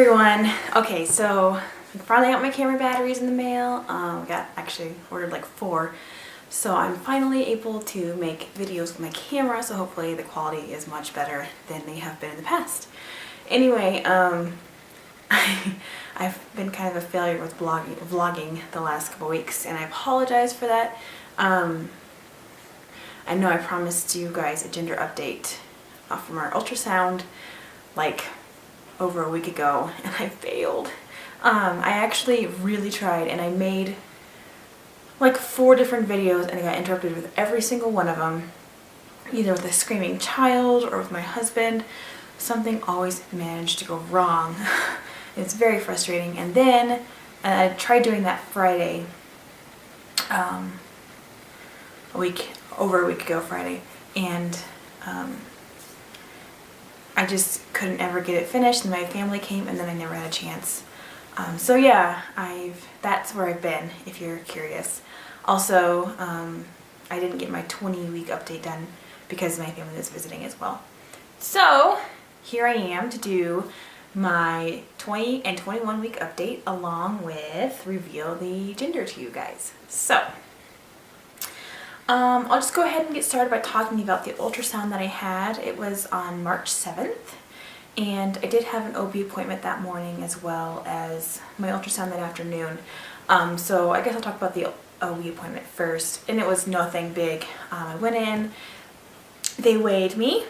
everyone. Okay, so I finally got my camera batteries in the mail. Actually ordered like 4. So I'm finally able to make videos with my camera, so hopefully the quality is much better than they have been in the past. Anyway, I've been kind of a failure with vlogging the last couple weeks, and I apologize for that. I know I promised you guys a gender update from our ultrasound like over a week ago, and I failed. I actually really tried, and I made like 4 different videos, and I got interrupted with every single one of them, either with a screaming child or with my husband. Something always managed to go wrong. It's very frustrating. And then I tried doing that Friday, over a week ago Friday, and I just couldn't ever get it finished, and my family came, and then I never had a chance. So yeah, that's where I've been, if you're curious. Also, I didn't get my 20-week update done because my family was visiting as well. So here I am to do my 20 and 21 week update, along with reveal the gender to you guys. So I'll just go ahead and get started by talking about the ultrasound that I had. It was on March 7th, and I did have an OB appointment that morning as well as my ultrasound that afternoon. So I guess I'll talk about the OB appointment first, and it was nothing big. I went in, they weighed me,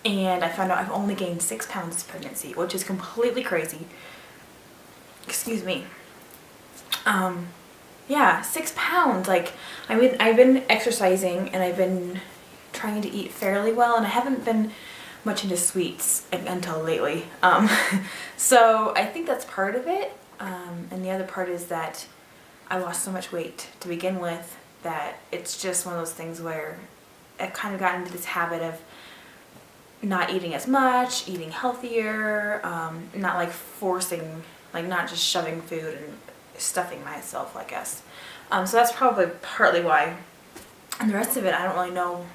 and I found out I've only gained 6 pounds this pregnancy, which is completely crazy. Excuse me. Yeah, 6 pounds. Like, I mean, I've been exercising and I've been trying to eat fairly well, and I haven't been much into sweets until lately. So I think that's part of it. And the other part is that I lost so much weight to begin with that it's just one of those things where I've kind of gotten into this habit of not eating as much, eating healthier, not like forcing, like not just shoving food and stuffing myself, I guess. So that's probably partly why. And the rest of it, I don't really know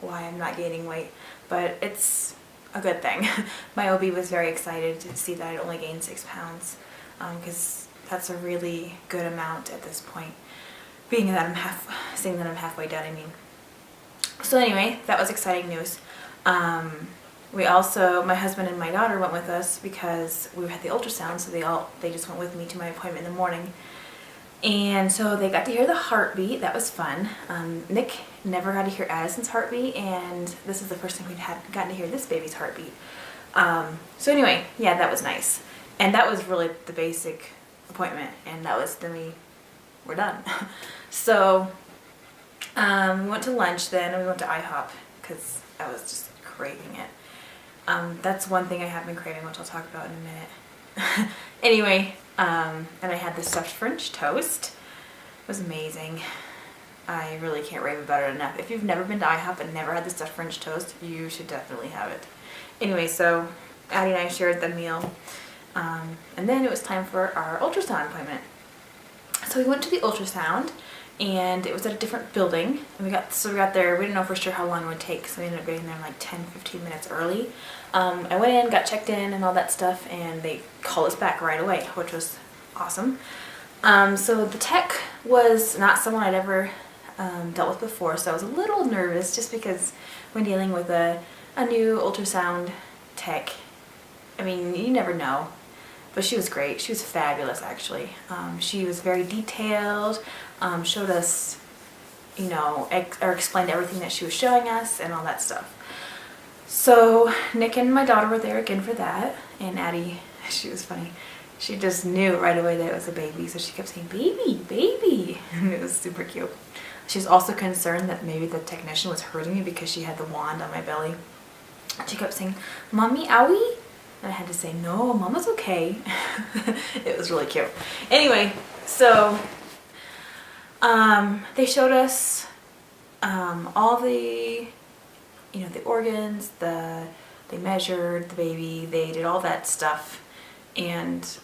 why I'm not gaining weight, but it's a good thing. My OB was very excited to see that I'd only gained 6 pounds, because that's a really good amount at this point, being that seeing that I'm halfway done, I mean. So anyway, that was exciting news. We also, my husband and my daughter went with us because we had the ultrasound, so they just went with me to my appointment in the morning. And so they got to hear the heartbeat. That was fun. Nick never got to hear Addison's heartbeat, and this is the first time we'd gotten to hear this baby's heartbeat. So anyway, yeah, that was nice. And that was really the basic appointment, and then we're done. So we went to lunch then, and we went to IHOP because I was just craving it. That's one thing I have been craving, which I'll talk about in a minute. Anyway, and I had the stuffed French toast. It was amazing. I really can't rave about it enough. If you've never been to IHOP and never had the stuffed French toast, you should definitely have it. Anyway, so Addie and I shared the meal, and then it was time for our ultrasound appointment. So we went to the ultrasound, and it was at a different building, and we got there. We didn't know for sure how long it would take, so we ended up getting there like 10-15 minutes early. I went in, got checked in and all that stuff, and they called us back right away, which was awesome. So the tech was not someone I'd ever dealt with before, so I was a little nervous just because when dealing with a new ultrasound tech, I mean, you never know. But she was great. She was fabulous, actually. She was very detailed, showed us, you know, or explained everything that she was showing us and all that stuff. So Nick and my daughter were there again for that, and Addie, she was funny. She just knew right away that it was a baby, so she kept saying, "Baby, baby." It was super cute. She was also concerned that maybe the technician was hurting me because she had the wand on my belly. She kept saying, "Mommy, owie?" And I had to say, "No, Mama's okay." It was really cute. Anyway, so they showed us all the, you know, the organs, they measured the baby, they did all that stuff, and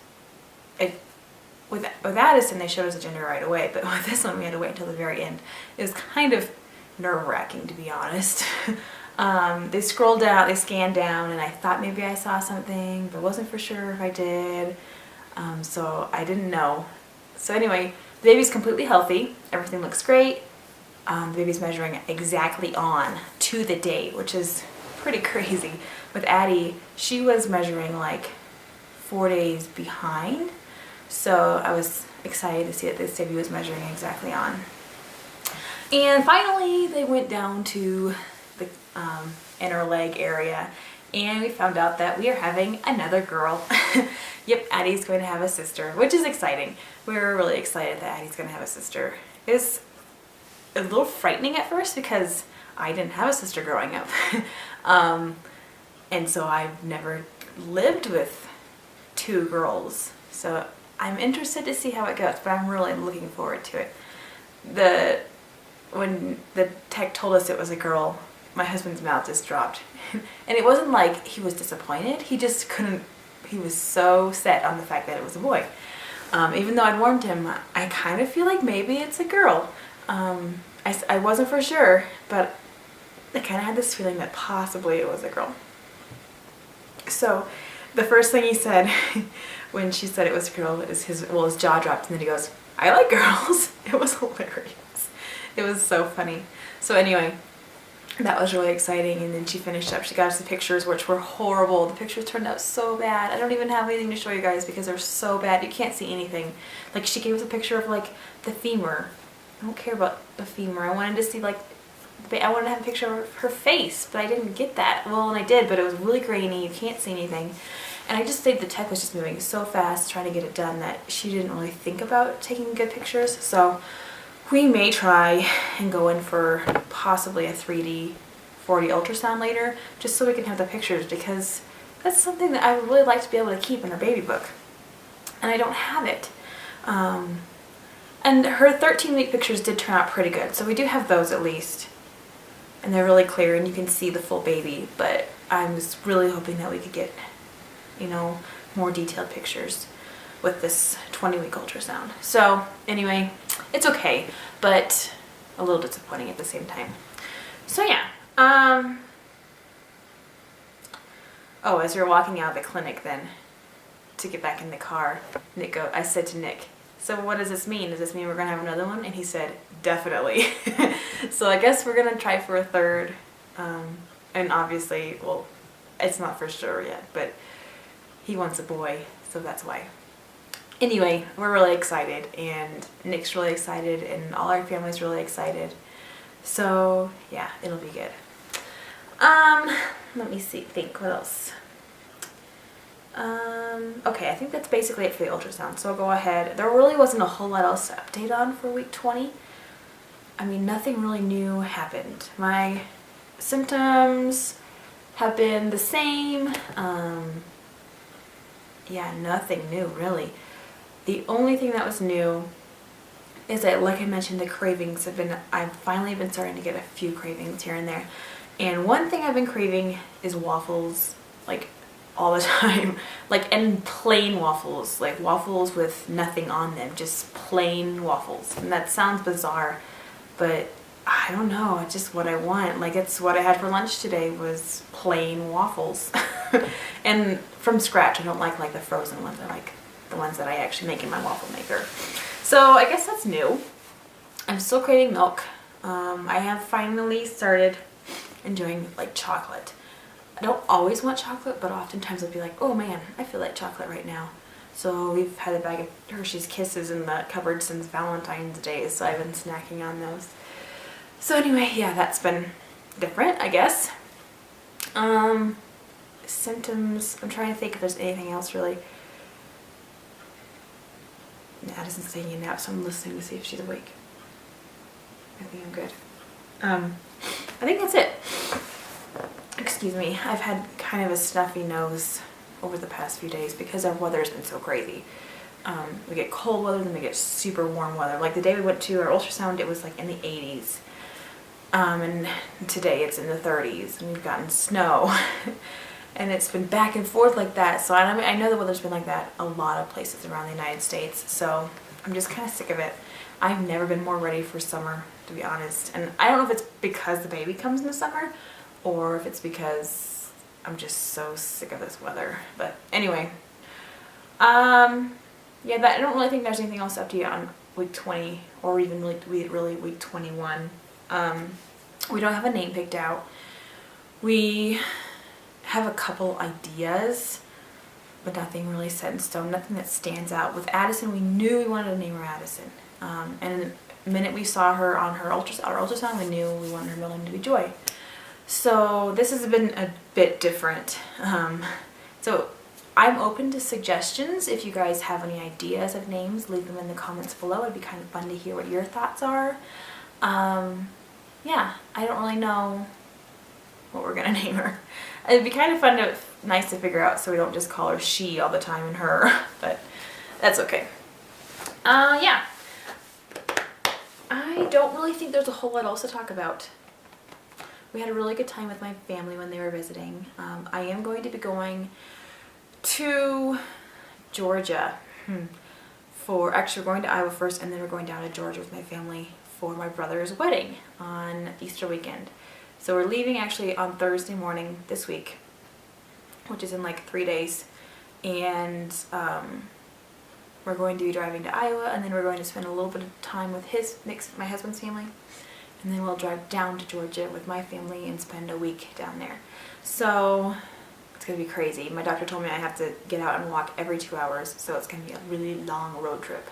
with Addison they showed us a gender right away, but with this one we had to wait until the very end. It was kind of nerve-wracking, to be honest. They scrolled down, they scanned down, and I thought maybe I saw something, but wasn't for sure if I did. So I didn't know. So anyway, the baby's completely healthy. Everything looks great. The baby's measuring exactly on to the date, which is pretty crazy. With Addie, she was measuring like 4 days behind. So I was excited to see that this baby was measuring exactly on. And finally, they went down to the inner leg area, and we found out that we are having another girl. Yep, Addie's going to have a sister, which is exciting. We were really excited that Addie's going to have a sister. It was a little frightening at first because I didn't have a sister growing up. And so I've never lived with two girls. So I'm interested to see how it goes, but I'm really looking forward to it. When the tech told us it was a girl, my husband's mouth just dropped. And it wasn't like he was disappointed, he just couldn't, he was so set on the fact that it was a boy. Even though I'd warned him, I kind of feel like maybe it's a girl. I wasn't for sure, but I kind of had this feeling that possibly it was a girl. So the first thing he said when she said it was a girl is his jaw dropped, and then he goes, "I like girls." It was hilarious. It was so funny. So anyway, that was really exciting, and then she finished up. She got us the pictures, which were horrible. The pictures turned out so bad. I don't even have anything to show you guys because they're so bad. You can't see anything. Like, she gave us a picture of like the femur. I don't care about the femur. I wanted to see like, I wanted to have a picture of her face, but I didn't get that. Well, and I did, but it was really grainy. You can't see anything. And I just think the tech was just moving so fast trying to get it done that she didn't really think about taking good pictures. So we may try and go in for possibly a 3D 4D ultrasound later, just so we can have the pictures, because that's something that I would really like to be able to keep in her baby book. And I don't have it. And her 13-week pictures did turn out pretty good, so we do have those at least. And they're really clear and you can see the full baby, but I was really hoping that we could get, you know, more detailed pictures with this 20-week ultrasound. So anyway, it's okay, but a little disappointing at the same time. So yeah, oh, as we were walking out of the clinic then to get back in the car, I said to Nick, "So what does this mean? Does this mean we're gonna have another one?" And he said, "Definitely." So I guess we're gonna try for a third, and obviously, well, it's not for sure yet, but he wants a boy, so that's why. Anyway, we're really excited, and Nick's really excited, and all our family's really excited. So yeah, it'll be good. Let me think what else. Okay, I think that's basically it for the ultrasound, so I'll go ahead. There really wasn't a whole lot else to update on for week 20. I mean, nothing really new happened. My symptoms have been the same. Yeah, nothing new really. The only thing that was new is that, like I mentioned, the cravings have been, I've finally been starting to get a few cravings here and there. And one thing I've been craving is waffles, like all the time, like, and plain waffles, like waffles with nothing on them, just plain waffles. And that sounds bizarre, but I don't know, it's just what I want. Like, it's what I had for lunch today was plain waffles. And from scratch. I don't like the frozen ones. I like the ones that I actually make in my waffle maker. So I guess that's new. I'm still craving milk. I have finally started enjoying like chocolate. I don't always want chocolate, but oftentimes I'll be like, oh man, I feel like chocolate right now. So we've had a bag of Hershey's Kisses in the cupboard since Valentine's Day, so I've been snacking on those. So anyway, yeah, that's been different, I guess. Symptoms, I'm trying to think if there's anything else really. Addison's taking a nap, so I'm listening to see if she's awake. I think I'm good. I think that's it. Excuse me, I've had kind of a stuffy nose over the past few days because our weather's been so crazy. We get cold weather, then we get super warm weather. Like the day we went to our ultrasound, it was like in the 80s. And today it's in the 30s, and we've gotten snow. And it's been back and forth like that. So I know the weather's been like that a lot of places around the United States. So I'm just kind of sick of it. I've never been more ready for summer, to be honest. And I don't know if it's because the baby comes in the summer, or if it's because I'm just so sick of this weather. But anyway, yeah, that I don't really think there's anything else to update on week 20 or even really week 21. We don't have a name picked out. We have a couple ideas, but nothing really set in stone, nothing that stands out. With Addison, we knew we wanted to name her Addison. And the minute we saw her on our ultrasound, we knew we wanted her middle name to be Joy. So this has been a bit different. So I'm open to suggestions. If you guys have any ideas of names, leave them in the comments below. It'd be kind of fun to hear what your thoughts are. Yeah, I don't really know what we're gonna name her. It'd be kind of nice to figure out so we don't just call her she all the time and her, but that's okay. Yeah. I don't really think there's a whole lot else to talk about. We had a really good time with my family when they were visiting. I am going to be going to Georgia actually we're going to Iowa first, and then we're going down to Georgia with my family for my brother's wedding on Easter weekend. So we're leaving actually on Thursday morning this week, which is in like 3 days, and we're going to be driving to Iowa, and then we're going to spend a little bit of time with my husband's family, and then we'll drive down to Georgia with my family and spend a week down there. So it's gonna be crazy. My doctor told me I have to get out and walk every 2 hours, so it's gonna be a really long road trip.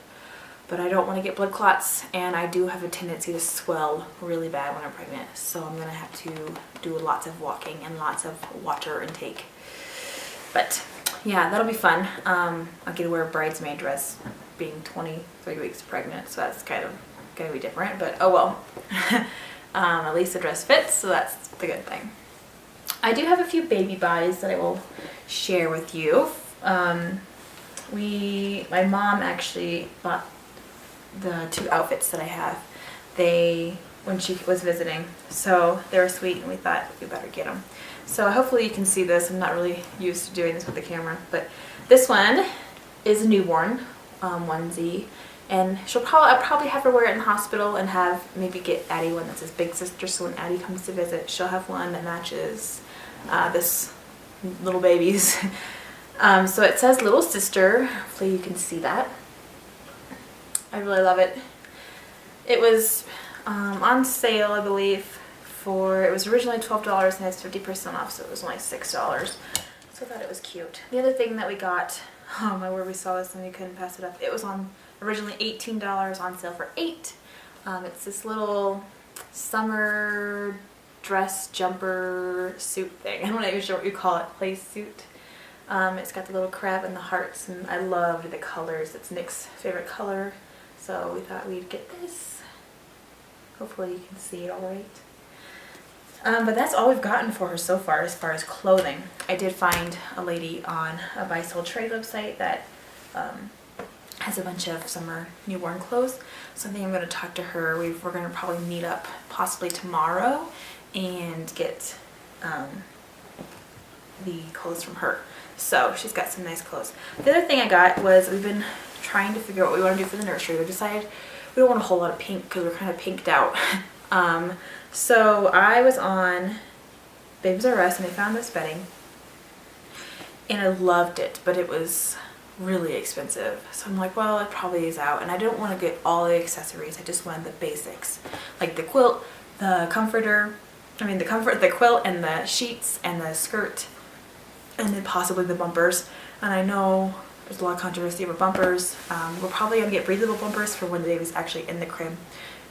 But I don't want to get blood clots, and I do have a tendency to swell really bad when I'm pregnant, so I'm going to have to do lots of walking and lots of water intake. But yeah, that'll be fun. I'll get to wear a bridesmaid dress being 23 weeks pregnant, so that's kind of going to be different, but oh well. At least the dress fits, so that's the good thing. I do have a few baby buys that I will share with you. My mom actually bought the 2 outfits that I have when she was visiting, so they were sweet and we thought we better get them. So hopefully you can see this. I'm not really used to doing this with the camera, but this one is a newborn onesie, and I'll probably have her wear it in the hospital and maybe get Addie one that's his big sister, so when Addie comes to visit she'll have one that matches this little baby's. So it says little sister. Hopefully you can see that. I really love it. It was on sale, I believe, it was originally $12 and has 50% off, so it was only $6. So I thought it was cute. The other thing that we got, oh my word, we saw this and we couldn't pass it up. It was originally $18, on sale for $8. It's this little summer dress jumper suit thing. I'm not even sure what you call it, play suit. It's got the little crab and the hearts, and I loved the colors. It's Nick's favorite color. So we thought we'd get this. Hopefully you can see it all right. But that's all we've gotten for her so far as clothing. I did find a lady on a buy sold trade website that has a bunch of summer newborn clothes. So I think I'm going to talk to her. We're going to probably meet up possibly tomorrow and get the clothes from her. So she's got some nice clothes. The other thing I got was, we've been trying to figure out what we want to do for the nursery. We decided we don't want a whole lot of pink because we're kind of pinked out. So I was on Babes R Us and I found this bedding and I loved it, but it was really expensive. So I'm like, well, it probably is out, and I don't want to get all the accessories. I just wanted the basics, like the quilt, the the quilt and the sheets and the skirt, and then possibly the bumpers. And I know there's a lot of controversy over bumpers. We're probably going to get breathable bumpers for when the baby's actually in the crib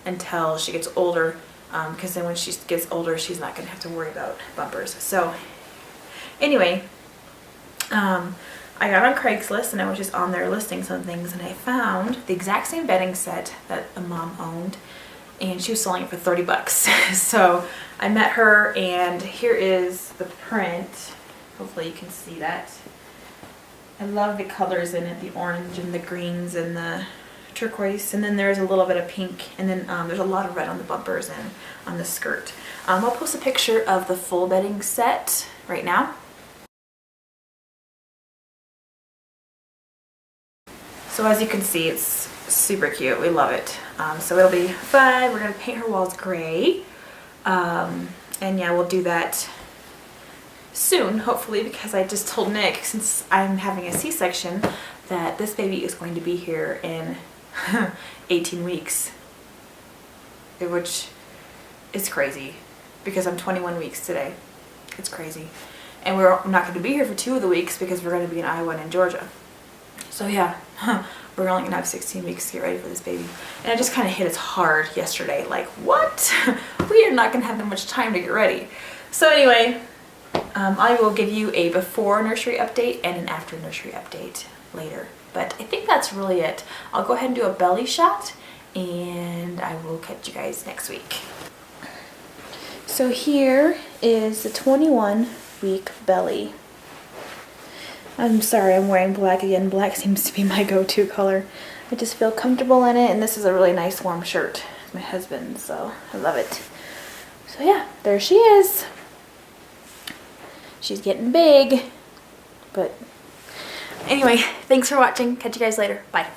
until she gets older, because then when she gets older she's not going to have to worry about bumpers. So anyway, I got on Craigslist and I was just on there listing some things, and I found the exact same bedding set that the mom owned, and she was selling it for 30 bucks. So I met her, and here is the print. Hopefully you can see that. I love the colors in it, the orange and the greens and the turquoise, and then there's a little bit of pink, and then there's a lot of red on the bumpers and on the skirt. I'll post a picture of the full bedding set right now. So as you can see, it's super cute. We love it. So it'll be fun. We're going to paint her walls gray. And yeah, we'll do that soon, hopefully, because I just told Nick, since I'm having a C-section, that this baby is going to be here in 18 weeks, which is crazy because I'm 21 weeks today. It's crazy. And we're not going to be here for 2 of the weeks because we're going to be in Iowa and in Georgia. So yeah, we're only going to have 16 weeks to get ready for this baby. And it just kind of hit us hard yesterday. Like, what? We are not going to have that much time to get ready. So anyway, I will give you a before nursery update and an after nursery update later. But I think that's really it. I'll go ahead and do a belly shot, and I will catch you guys next week. So here is the 21-week belly. I'm sorry, I'm wearing black again. Black seems to be my go-to color. I just feel comfortable in it, and this is a really nice warm shirt. It's my husband's, so I love it. So yeah, there she is. She's getting big, but anyway, thanks for watching. Catch you guys later. Bye.